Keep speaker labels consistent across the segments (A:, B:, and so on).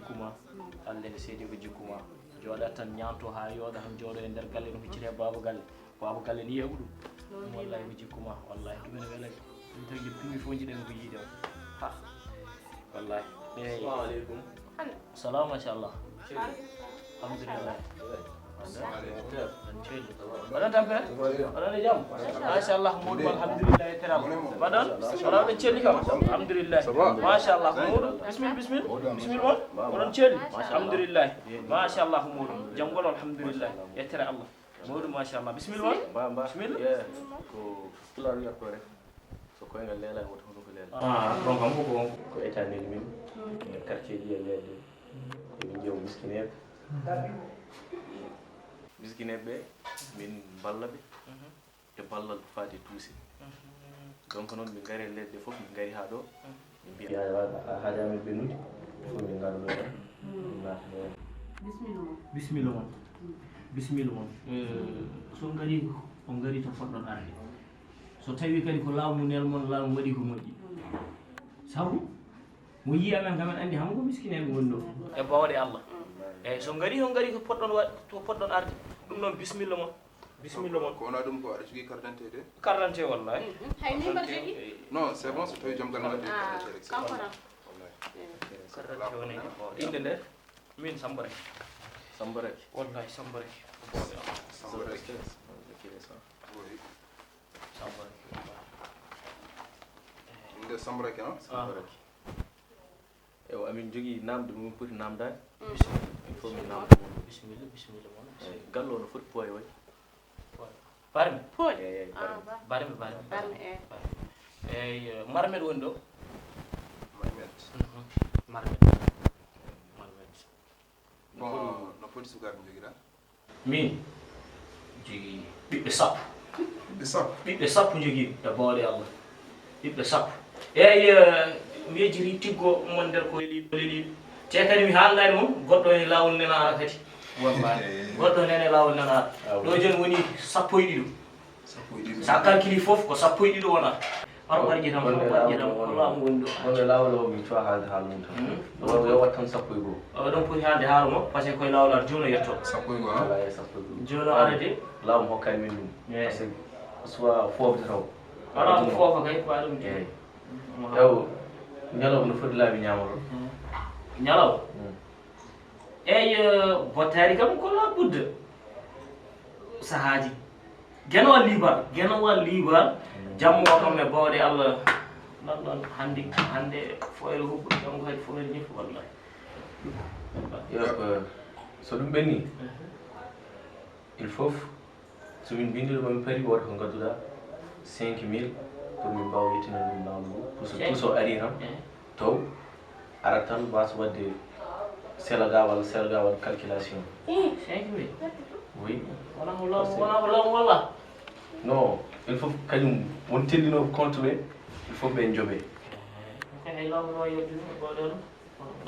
A: jikkuma Allah ne seedi ko jikkuma jooɗa tan ñaanto ha yooɗa tan jooɗo e nder galle no huccite baba galle ni yeɓu ɗum wallahi ko jikkuma wallahi ɗum ene welay ɗum tagi pimi fof jiɗen ko yiide ha wallahi assalamu aleykum salam machallah alhamdulillah baɗon tampere oɗon e jaam machallah moɗum alhamdulillah e teral baɗon oɗon celli kam alhamdulillah machallah ko moɗum bisimilla mon oɗon celli alhamdulillah machallah moɗum janngol alhamdulillah e tere allah moɗum machallah bisimilla mon bisimilla ko fular yakko rek so koyngal leela woto hono ko leela ɗon kam ko étanel min quartier ji e leɗɗe emin jeew miskineɓe ɓe min balla ɓe e ballal ko fati tuuse donc noon min gari e leɗɗe fof min gari ha ɗo min mbiya haaji amen ɓennude fof min ngara ɗo bisimilla moon so gari on gari to poɗɗon arde so tawi kadi ko laamu nel moon laamu waɗi ko moƴƴi sabu mo yi amen kamen andi ham ko miskineɓe woni ɗo e bawɗe allah eyyi so gari on gari ko poɗɗon arde ɗum noon bisimilla moon
B: ko wona ɗum ko aɗa jogui carte d'identité de
A: carte d'identité wallahi
C: hay numéro jogui
B: non c'est bon so tawi joom gal wadde carte d'identité
C: kankona
A: woni inde nde min Samba Rak wallahi Samba Rak
B: inde Samba Rak
D: ewa amin jogui namde mo poti namdade il faut min namda mon
A: bisimilla moon
D: gallo no foti pooye way
A: barmi
D: eyyi
A: barmi eyyi marmet woni ɗo marmet
B: bon no foti sukaɓe joguiɗa
A: min jogui ɓiɓɓe sappo jogui e bawɗe allah ɓiɓɓe sappo eyyi mi yejjiri tiggo mon nder ko leliɗo te kadi mi haalnani moom goɗɗo e lawol nenara kadi goɗɗo nene lawol nenara ɗo joni woni sappo e ɗiɗo sa calculi foof ko sappo e ɗiɗo wona hono ɓarƴi tan ko laamu woni ɗo
D: wonde lawol o min cuwa haalde haala mum tan yo wat tan sappo e goho
A: ɗon poti haalde haala mo par ce que koye lawol ar joni o yetto
B: sappo e goho
D: ala e sappo e goho
A: joni o arade
D: laamu hokkani min ɗum par ce que soit fofde taw
A: ala mo foofa kay fa ɗum
D: eyyi ew ñalawma no foti laabi ñamoro
A: ñalaw eyyi bottari kam ko labudde sahaji genowal libar jammo kam e bawɗe allah nanɗon hande foyre hubbude jango kadi foyre ñifo wallahi
D: yo so ɗum ɓenni il faut so min bindiɗo mami paari woto ko gadduɗa 5000 pour min mbawa yettinande ɗum lawol ngo pouce o ari tan taw arat tan wasa wadde selaga walla calculation
A: 5000
D: oui
A: wona ko laamu walla
D: non il faut kañum won tellinoɓe compte ɓe il faut ɓe jooɓe
A: kay laamu no yeddude bawɗe ɗum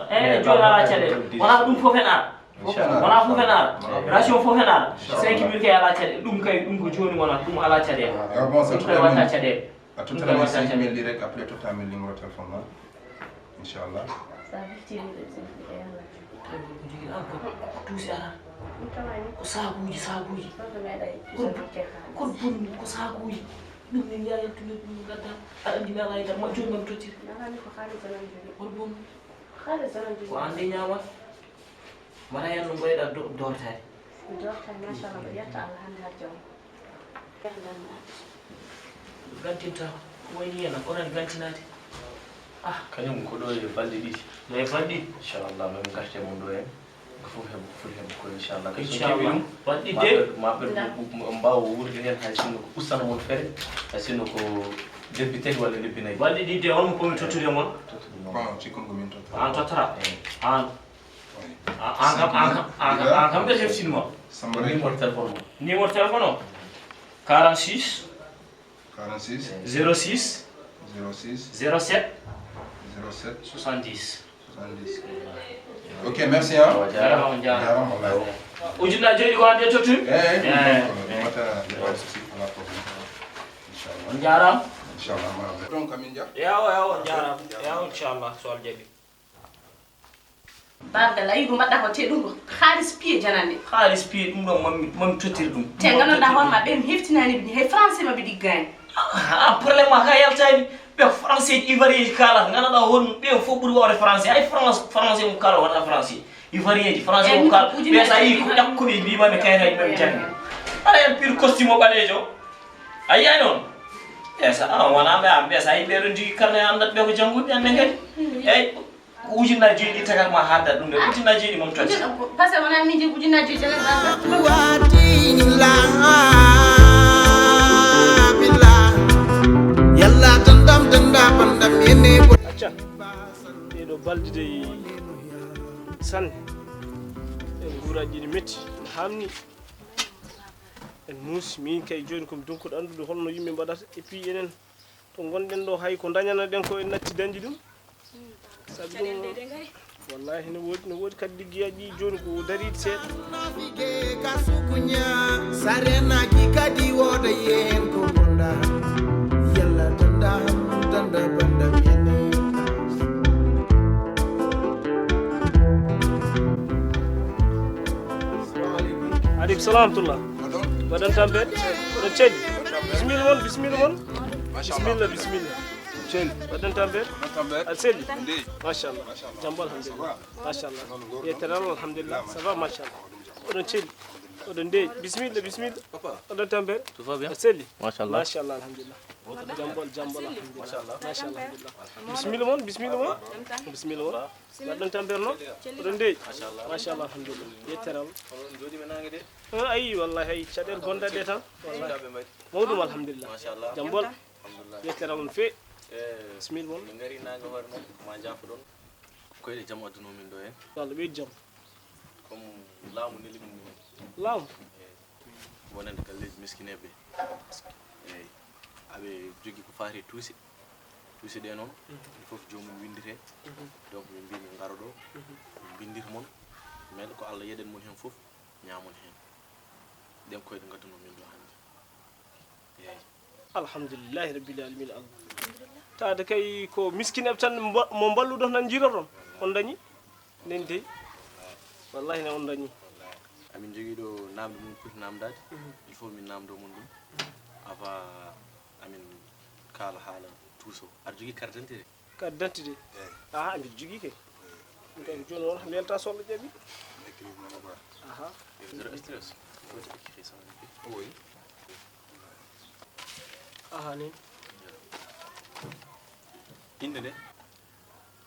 A: eyyi joni ala caɗele wona ko ɗum foof en ara wona fof en ara ration fof en ara 5000 kay ala caɗele ɗum ko joni wona ɗum ala caɗele ɗum koye watta caɗele
B: a tottama 5000 ɗi rek après tottami numéro téléphone ma inchallah
A: tuusi ara ko sakuji kon bonni ko sakuji ɗum min ya yettude ɗum gadda aɗa andi mi ala yitan ma joni mami tottiri hol bonni ko an de ñamat mbaɗa hen no mboyɗa dortade
C: machallah mbaɗa yetta allah hande ha jawm
A: gantinta wayni hen onani gantinade
D: kañum ko ɗo e balɗe ɗiɗi
A: e balɗi
D: inchallah min garte mum ɗo hen ko fof heɓe foti heɓe ko inchallah kadi so
A: Inchallah.
D: keeɓi ɗum
A: balɗi de
D: maɓe mbawa wurde hen hay sinno ko ustana mon feere hay sinno ko lebbi tati walla lebbi nayyi
A: balɗi ɗi de holmo komi tottude mon
B: bon cikkon komin totta
A: an tottata an kam ɓe heftinima
B: Samba Rak
D: numéro téléphone mo
A: numéro téléphone o 46
B: 46
A: 06
B: 06
A: 07
B: 07
A: 70
B: 70 ok merci hein
A: jarama on jarama
B: jarama wallahi
A: ujunnaje joyɗi ko hande tottude
B: mata pas souci ala problème inchallah
A: on jarama
B: inchallah ma donc kamin ja
A: yawo on jarama yawo inchallah so Allah jaaɓi
C: bargal ayi ko mbadda ko te dum ko xaalis piye janande
A: xaalis piye dum do mam totir dum
C: te ganduɗa hoorema ɓe mi heftinani ɓe hay français maɓe ɗiggani
A: probléme ma ka yaltani ɓe français ivoirien ji kala ganduɗa hoormum ɓe fof ɓuuri wawde français ay français mum kala wona français ivoirien ji français mum kala ɓe sa yi ko ƴakkuɓe mbimaɓe kayitaji maɓe jangi aɗa hen pire costume o ɓalejo a yiyani on esa wona ɓe sa yi ɓeɗon jogui karne andat ɓe ko jangguɓe annen kadi eyyi ujunnaji joyyi ɗi tagat ma haddat ɗum de ujunnaji joyyi ɗi mom totti
C: par ce que wona min jogui ujunnaji joyyi tagat
E: yalla tandam tanda pandam yene
F: acca ɗeɗo balɗe de sanne en guuraji ɗi metti no hamni en muusi min kay joni komi donkuɗo andude holno yimɓe mbaɗata et puis enen to gonɗen ɗo hay ko dañana ɗen ko en natti dañde ɗum sabi ɗum wallahi no woodi kadi liggiyaji ɗi joni ko daride seeɗa
E: nafike kasukunya sarenaji kadi woda yen ko gonda yalla tanda tanda pandam yene
F: aleykum salam tullah waɗan tampere oɗon celli bisimilla moon bisimilla celli waɗan tampere aɗa selli machallah jambo alhamdulillah machallah yetteral alhamdulillah ça va machallah oɗon celli oɗon ndeeƴi bisimilla oɗon tampere aɗa selli machallah alhamdulillah jambo alhamdulillah machallah alhamdulillah bisimilla moon waɗan tampere noon oɗon ndeeƴi machallah alhamdulillah yetteral ayi wallahi ay caɗele gonɗaɗe tan wallahi mawɗum alhamdulillah jambol yetteral on fe bismil mon
D: min ngari naga hoore noon ma jaafoɗon koyɗe jaam addunomin ɗo hen
F: Allah ɓeydi jaam
D: comme laamu neli min ɗumen
F: laamu
D: wonande galleji miskineɓe eyyi aɓe jogui ko fati tuuse ɗe noon ɗum foof jomum windite donc min mbi min ngara ɗo min bindir mon meɗa ko Allah yeɗen mon hen foof ñamon hen ɗen koyɗe gadduno min ɗo hande eyyi
F: alhamdulillahi rabbil alamin Allah tawde kay ko miskineɓe tan mo balluɗon tan jiroton on dañi nden dey wallahi ne on dañi
D: amin jogui ɗo namde mum poti namdade il faut min namdo mon ɗum avant amin kaala haala tuuso aɗa jogui carte d'identité aha mbiɗa jogui kay ɗum kay joni won melta sohla ƴaɓi aha zéro stress
B: Oui.
F: aha ni
D: inde nde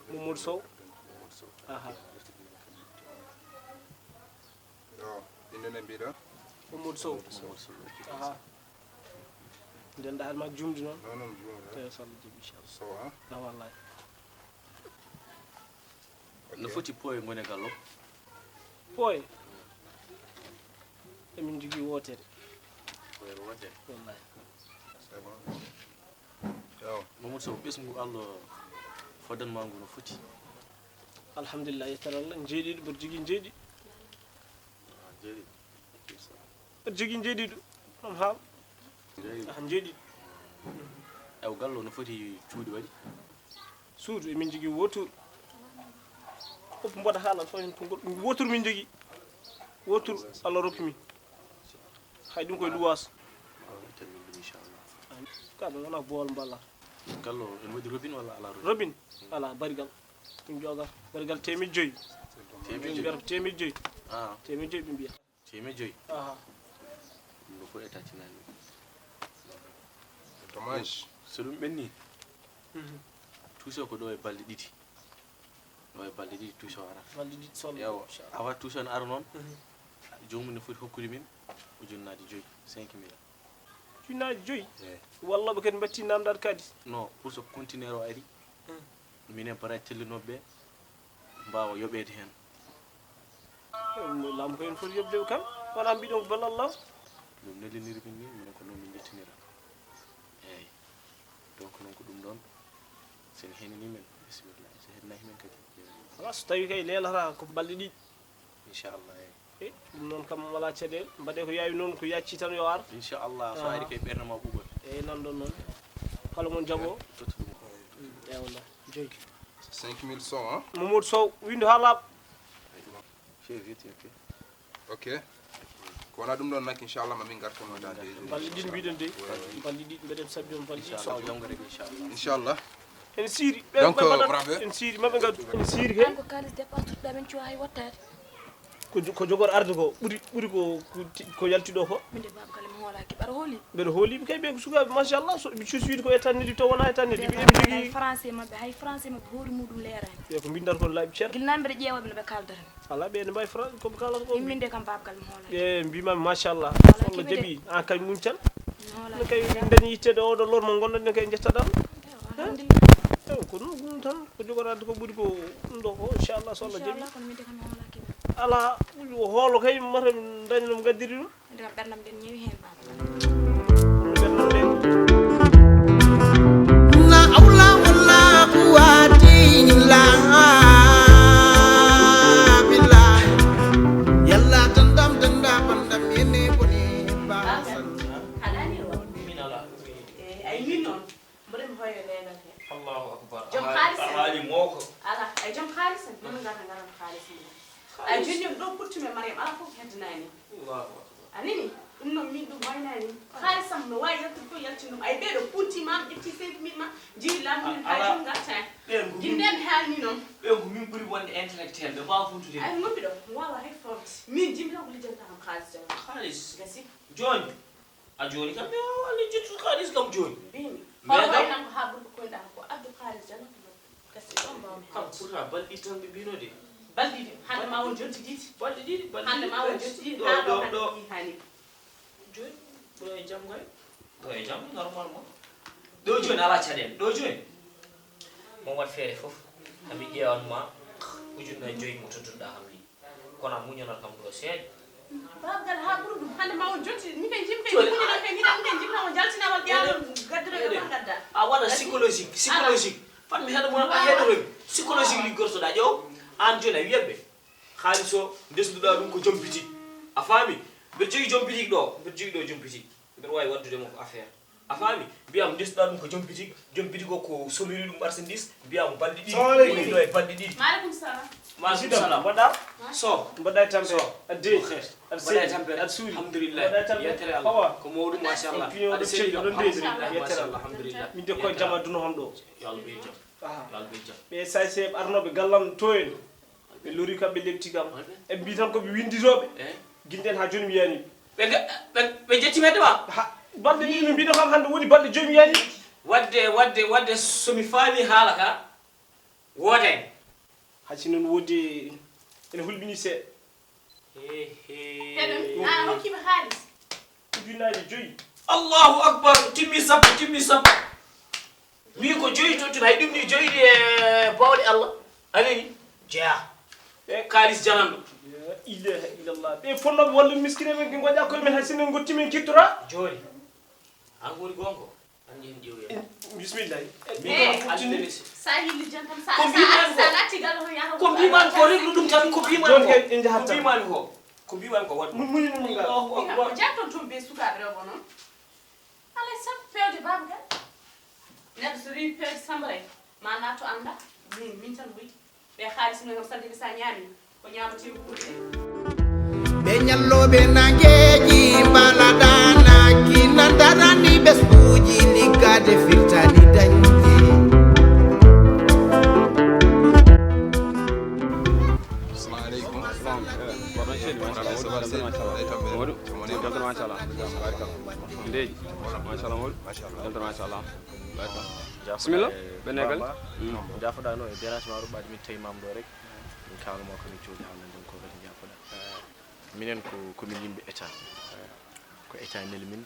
F: Mamadou Sow aha
B: inde nde mbiɗa
F: Mamadou Sow aha nden dahal ma jumdi noon
B: noon jumda
F: te sohla ƴaɓi inchallah
B: Sow ha
F: ah wallahi
D: no foti pooye gone gallo
F: pooye emin jogui wotere
D: pooye wotere
F: wallahi
B: c'est bon yaw
D: Mamadou Sow ɓesgu Allah foddanma ngu no foti
F: alhamdulillah yettere Allah jeeɗiɗo mboɗo jogui jeeɗi
D: jeeɗi
F: mboɗo jogui jeeɗiɗo ɗum haam jeeɗiɗo
D: ew gallo no foti cuuɗi waɗi
F: suudu emin jogui wotour fof mboɗa haalan fo hen ko goɗɗum wotour min jogui wotour Allah rokki min hay ɗum koye luwas
D: telmin ɗum inchallah
F: kaɗa wona bool mballa
D: gallo en waɗi robine walla ala
F: robine ala barigal ɗum jogar barigal temedde joyyi mbiyata ko temedde joyyi temedde joyyi ɓe mbiya
D: temedde joyyi
F: aha
D: ɗum ɗo fof état tinani
B: dommage
D: so ɗum ɓenni tuuse ko ɗo e balɗe ɗiɗi ɗo e balɗe ɗiɗi tuuse o arata
F: balɗe ɗiɗi solla
D: ewa awa tuuse on ara noon jomum ne foti hokkude min ujunnaje joyyi 5000
F: ujunnaje joyyi wallaɓe kadi batti namdade kadi
D: non pour so continuer o ari minen bara tellinoɓeɓe mbawa yoɓede hen
F: laamu ko en foti yoɓdeɓe kam wona mbiɗon ko ballallah
D: ɗum nelliniri min ni minen ko noon min jettinira eyyi donc noon ko ɗum ɗon sen henini men bisimillah so hennahi men kadi
F: ala so tawi kay lelata ko balɗe ɗiɗi
D: inchallah
F: eyyi ɗum noon kam wala caɗele mbaɗe ko yawi noon ko yacci tan yo ar
D: inchallah so ari kay ɓerde ma ɓuuɓol
F: eyyi nanɗon noon kala mon jaaɓo
D: totta ɗum
F: eyyi wallah joyyi
B: 5000 Sow hein
F: Mamadou Sow windo ha laaɓa
B: ok ko wona ɗum ɗon nak inchallah mamin gartono dade
F: balli ɗin mbiɗen de balli ɗi mbeɗen sabbi on balli
B: inchallah
F: en siiri
B: donc brabe
F: en siiri maɓe gaddu en siiri kay
G: ko kalis dépense tuɗɗa men cuwa hay wattade
F: ko jogor arde ko ɓuri ko yaltiɗo ko
G: minde baba kala mi hoolaki ɓaɗa hooli
F: mbeɗa hooliɓe kay ɓe ko sukaɓe machallah so ɓe cusuide ko ettanidi to wona ettanidi ɓe jogui
G: français mabɓe hay français mabɓe hoori muɗum leerani
F: ɓe ko mbindata kon laaɓi ceerno
G: guilnami mbeɗa ƴeewaɓe no ɓe kaldata
F: ala ɓe ne mbawi français koɓe kalata ko
G: minde kam baba kala mi hoolaki
F: e mbimami machallah Allah jaaɓi an kay muñ tan
G: mi hoolaki
F: ne kay dañi yittede oɗo lor mo gonɗon ne kay jettaɗam
G: alhamdulillah
F: ko ɗum tan ko jogorade ko ɓuuri ko ɗum ɗo ko inchallah so Allah jaaɓi
G: inchallah kono minde kam mi hoolaki
F: ala hoolo kay mata dañi ɗum gaddiri ɗum
G: minde kam ɓerdam ɗen ñeewi hen baba
E: La hawla wala quwwata illa billah yalla tandam tanda pandam yene boni basan
C: halani wa ay min non mboɗen hoyo leegal hen
A: Allahu akbar
C: jom halis
A: hali moko
C: ala ay jom halis min gata ngaram halis ay joni ɗo ɓurtume mariam ala fof heddinani anini ɗum noon min ɗum waynani haalisam no wawi yaltude fof yaltin ɗum ay ɓeeɗo puntimama ƴetti 5 mille ma jiɗi laamuɗum hay ɗum gatta jinden haalni noon
A: ɓe ko min ɓuuri wonde intellectuel ɓe mbawa funtude
C: ay goppi ɗo mi wawa hay forde min jimmi tan ko lijjantakam haalis jam
A: halis
C: gasi
A: joni a joni kam ɓe wawa lijjittude halis kam joni
C: mbimi
A: Mais
C: hono
A: kam-
C: waynan ko ha ɓurɗo koyɗa ko addu haalis jam gasi ɗon mbawmi
A: kam pourtant balɗi tan ɓe mbino de
C: balɗiɗi hande ma won jonti ɗiɗi
A: balɗi ɗiɗi
C: hande ma won jonti ɗiɗi
A: ɗo
C: ha ɗo
A: ɗo
C: hande
A: ɗo
C: ɗi hani
A: joni ɗo e jaam kay ɗo e jaam normalement ɗo joni ala caɗele ɗo joni mon wat feere foof hami ƴewanma ujunnaje 5 mo tottuɗa kam li kono a muñanal kam ɗo seeɗa
C: babgal ha ɓuuri ɗum hande ma won jonti min kay jimɓe
A: Joni,
C: muñiɗon kay miɗa ɗum jimta o jaltinawal ƴawa gaddiroɓe ma gadda
A: a waɗa psychologique fatmi heɗa mo a heɗoromi psychologique liggortoɗa ƴeew an joni a wiyaɓe haalis o ndesduɗa ɗum ko joom bitique a faami mbeɗa jogui joom bitique ɗo mbeɗa jogui ɗo joom bitique mbeɗa wawi waddudemo ko affaire a faami mbiyam ndesduɗa ɗum ko joom bitique o ko somiri ɗum marchandise mbiyam balɗe ɗiɗi woni ɗo e balɗe ɗiɗi
C: maaleykum salam
A: maaleykum salam
F: mbaɗɗa
A: so
F: mbaɗɗa e tampere adde
A: mbaɗa
F: aɗa
A: e
F: seeɗi
A: tampere
F: aɗa suuri
A: alhamdulillah
F: mbaɗɗa e tampere
A: yettere
F: hawa
A: allah ko mawɗum machallah
F: pion ɗo celli ɗon deedi yettere
A: machallah
F: allah
A: alhamdulillah
F: min de koye jaam adduno ham ɗo
A: yo allah ɓe jaam yo allah ɓe jaam
F: ɓe sayse arnoɓe gallam to en ɓe lori kam ɓe lebti kam eɓe mbi tan koɓe winditoɓe guilɗen ha joni mi yiyani
A: ɓe jettimedde ma
F: ha balɗe ɗiɗi mi mbiɗo kam hande woni balɗe joyi mi yiyani
A: wadde somi faami haala ka wooda en
F: haysi noon wodde ene hulɓini seeɗa
C: heɗo a hokkima haalis
F: ujunnaje joyi
A: allahu akbar timmi sappo mi ko joyi tottun hay ɗum ni joyiɗi e bawɗe allah anani jeeya e kaalis jananɗo
F: la ilaha illallah ɓe fonnoɓe walla miskineɓe ɓe goƴa koye men hay sinen gotti men kittora
A: joni an woni gongo andi hen ƴeewoya
F: bisimillahi
C: sa hilli jan tan
A: Ko mbimami ko.
C: sa latti gal ho yaha
A: ko mbimami ko reglu ɗum tan ko mbimami
F: joni
A: ko
F: kay en jahat
A: ko
F: tan
A: mbimami ko mbimami ko waɗ
F: muñu ngal
A: allahu akbar
C: jatton toon ɓe sukaɓe rewɓe noon alay saago pewde baba gal neɗɗo so rewi pewde sambray ma natto anda min tan woyti ɓe haalis men kam sadde sa ñaami ko ñamatimi ɓuurɗe
E: ɓe ñalloɓe nangeji mbalaɗanaki nandarani ɓesɗuji liggade firtani dañde
B: assalamualeykum
H: bismillah ɓe negal
D: jafoɗa no e dérangement ruɓɓade min tawi mam ɗo rek min kalnoma komin coodi haalde nden ko kadi jafoɗa minen komin yimɓe état ko état neli min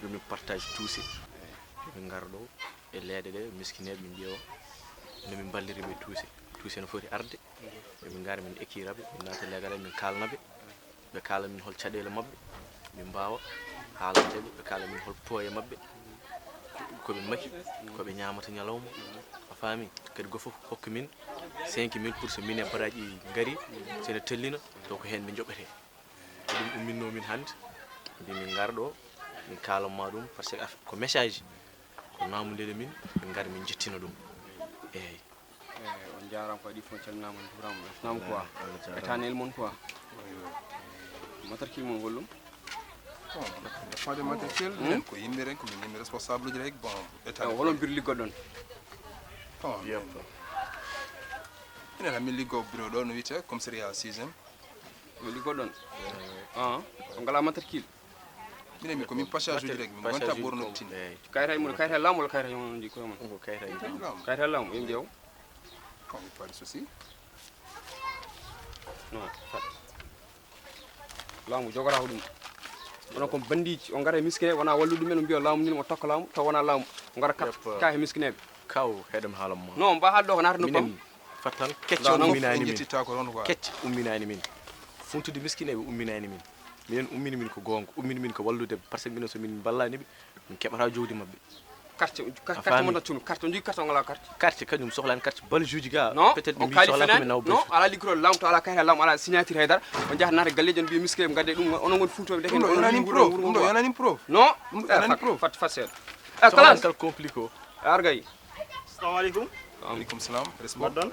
D: yomin partage tuuse min gara ɗo e leeɗe ɗe miskineɓe min ƴeewa nomin balliriɓe tuuse no foti arde yomin gara min ékiraɓe min naata leegal e min kalnaɓe ɓe kala min hol caɗele mabɓe min mbawa haalanteɓe ɓe kala min hol pooye mabɓe koɓe maki koɓe ñamata ñalawma a faami kadi go fof hokka min 5 000 pour so min e baraji gari sene tellina taw ko hen ɓe joɓete ɗum umminno min hande mbi min gar ɗo min kalanma ɗum par ce que ko message ko namudede min min gara min jettina ɗum eyyi
H: jaram ko di fon calminama on juurama nam quoi etanel mon quoi matarki mon gollum
B: dafa de matériel ko yimbe rek ko yimbe responsable ji rek bon état
H: wala bir liggo don
B: ina la mi liggo bureau do no wiite commissariat 6e
H: mi liggo don on ngala matarki
B: mine mi ko mi passage ji rek mi wonta borno tin
H: kayta mo kayta lam wala kayta mon di ko man
D: ko
H: kayta lam yim jew
B: ko mi pas de souci
H: non fat lamu jogora dum on ko bandiji on ngara miskine wana walludu men biyo lamu ni mo tokko lamu to wana lamu ngara kat kay miskine
D: kaw hedam halam mo
H: non ba haldo ko nar no pam
D: fatal kecce umminani min
B: ta ko ron quoi
D: kecce umminani min funtude miskine be umminani min minen ummini min ko gonga ummini min ko wallude parce que min so min ballani be min kebata jowdi mabbe carte mo tunu carte on ji carte ngala carte kanyum soxlan carte bal juuji ga peut-être mi soxla ko naw
H: non ala ligro lam to ala kayta lam ala signature haydar on jahat nata gallejon bi miskine gadde dum on ngon funtobe de
B: on nani pro
H: non
B: nani pro
H: fat facile
D: kala kal compliqué
H: argay
F: assalamu alaykum
B: alaykum salam
F: Pardon.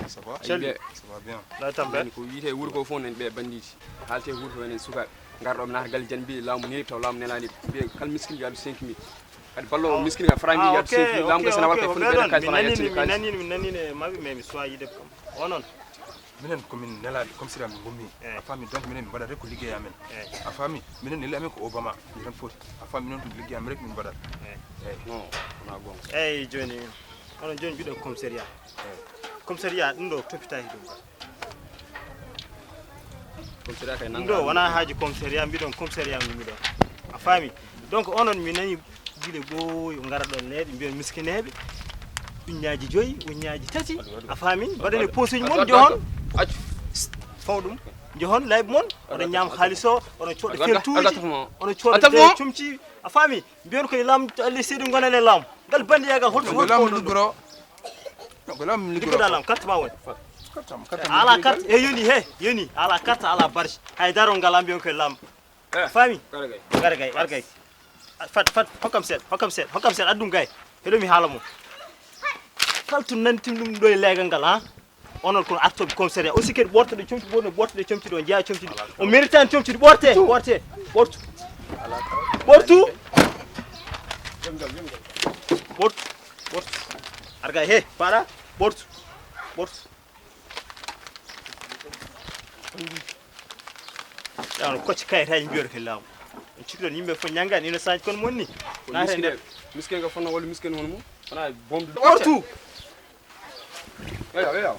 B: ça va
F: ça
B: va bien
F: la tambe
H: ko yite wuro ko fon en be banditi halte wuro en suka gardo nata gallejon bi lamu ni to lamu nelani be kal miskine gaadu 5000 adi ballo miskine ga frangi gaadu 5000 lamu gasana walta fon be kay fana yatti
F: nani ne mabi memi so yide kam onon
B: minen ko min nelade comme si mi gommi a fami donc minen mi bada rek ko liggey amen a fami minen ne lamen ko obama mi tan foti a fami non to liggey am rek min bada
H: non na gon
F: joni onon joni bido commissariat commissariat dum do topita hidum
H: commissariat kay
F: ndo wana haji commissariat bidon commissariat mi do a fami donc onon mi nani gile boy ngara don leedi mbiyon miskinebe uñaaji joyi uñaaji tati a fami badane posuji mon johon fawdum johon layb mon odo ñam khaliso odo ciodo feltuji odo ciodo cumci a fami mbiyon koy lam alli seedu gonale lam gal bandi yagal holto
B: lam ligro no lam ligro
F: dalam carte ma won ala carte e yoni ala carte ala barche hay daro ngalam mbiyon koy lam fami gargay fat hokam set addum gay hedo mi halamo kaltu nantim dum do legal ngal ha onon ko artobe commissariat aussi ke borto de comti borno borto de comti do jeya comti o méritant comti borto arga he para borto ya ko ci kay tay biyor ke law ci do yimbe fo nyanga ni no sanj kon monni na rende
H: miskine ga fonna wala miskine hono mo ana bombe
F: borto
H: Ayo.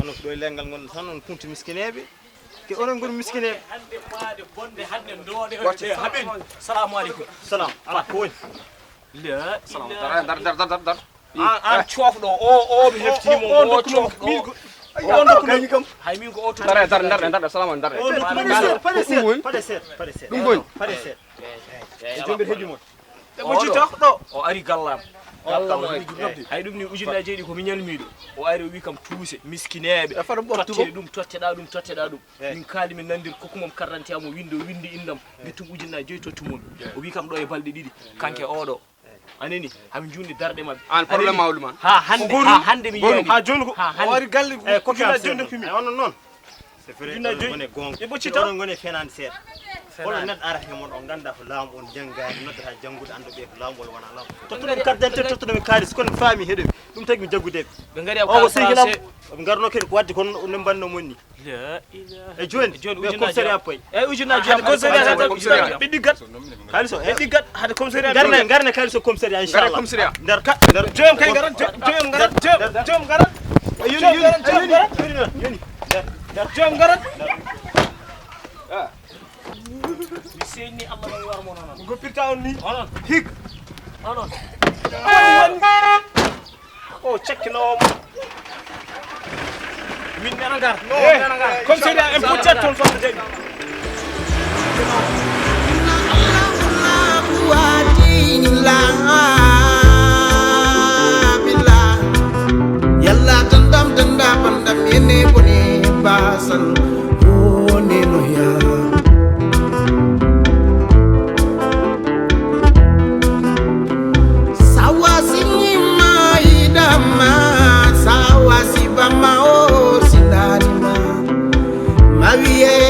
F: Ono do lengal ngon tan on kunti miskinebe ke onon gor miskinebe
A: hande faade bonde hande ndode haben assalamu alaikum
F: salam ala ko woni
A: la
H: salam dar
A: an ciofdo o mi heftimo o ciofdo
F: on do ko kam
A: hay min ko o to
H: dar salam dar
F: pade
H: dum goni
F: e jombe heddi mon
A: mo ci tax do o ari gallam hay dum ni ujunna jeedi ko mi nyalmido o ari wi kam tuuse miskinebe totteda dum min kaali min nandir kokumom karranti am windi indam bitum ujunna jeedi tottu mon o wi kam do e balde didi kanke odo aneni ham jundi darde mabbe
H: an problème mawlu man
A: ha hande mi yoni
F: ha joni ko
A: o
F: ari galle
A: ko ujunna jondi fimi
F: on non c'est vrai on est gong e bocci tan ngone fenan set on net ara he mon on ganda ko laam on jangani nodata jangude ando be ko laam wala wana laam tottude carte d'identité tottude kalis kon fami hedde dum tagi mi jaggude
A: be ngari ko
F: français be ngarno ken ko waddi kon ne banno monni
A: la ilaha
F: e joni be commissariat pay
A: e ujunna jeedi commissariat biddi gat
F: kaliso e diggat hade commissariat garne kaliso commissariat inchallah dar jom kay garat jom garat yoni jom garat mi seni Allah ma war mo non go pirta on ni onon hik onon o check no min nana gar comme c'est un petit ton son de
E: yalla tandam pandam yene boni basal woni no ya sawasini maidama awiye